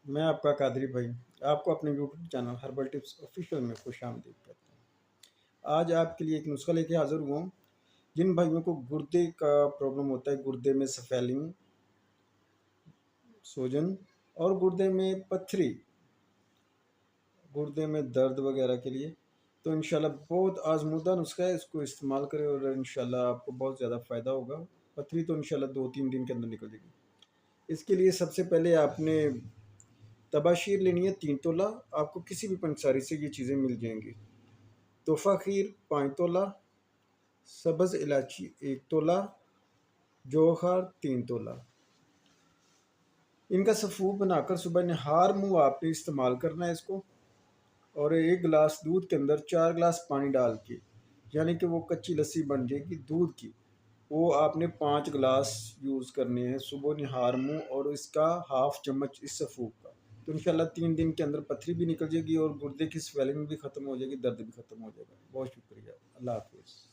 मैं आपका कादरी भाई आपको अपने YouTube channel herbal tips official में खुशामदीद कहता हूँ। आज आपके लिए एक नुस्खा लेके हाज़िर हुआ हूँ। जिन भाइयों को गुर्दे का प्रॉब्लम होता है, गुर्दे में स्वेलिंग, सूजन और गुर्दे में पत्थरी, गुर्दे में दर्द वगैरह के लिए, तो इंशाल्लाह बहुत आज़मूदा नुस्खा है। इसको इस्तेमाल करें और इंशाल्लाह आपको बहुत ज़्यादा फ़ायदा होगा। पत्थरी तो इंशाल्लाह 2-3 दिन के अंदर निकल जाएगी। इसके लिए सबसे पहले आपने तबाशीर लेनी है 3 तोला। आपको किसी भी पंसारी से ये चीज़ें मिल जाएंगी। तोहफ़ा खीर 5 तोला, सब्ज़ इलायची 1 तोला, जौहर 3 तोला। इनका सफ़ूफ बनाकर सुबह नहार मुँह आपने इस्तेमाल करना है इसको। और 1 गिलास दूध के अंदर 4 गिलास पानी डाल के, यानी कि वो कच्ची लस्सी बन जाएगी दूध की, वो आपने 5 गिलास यूज़ करने हैं सुबह निहार मुँह, और इसका हाफ़ चम्मच इस सफ़ूफ का। तो इंशाल्लाह 3 दिन के अंदर पथरी भी निकल जाएगी और गुर्दे की स्वेलिंग भी ख़त्म हो जाएगी, दर्द भी ख़त्म हो जाएगा। बहुत शुक्रिया। अल्लाह हाफ़िज़।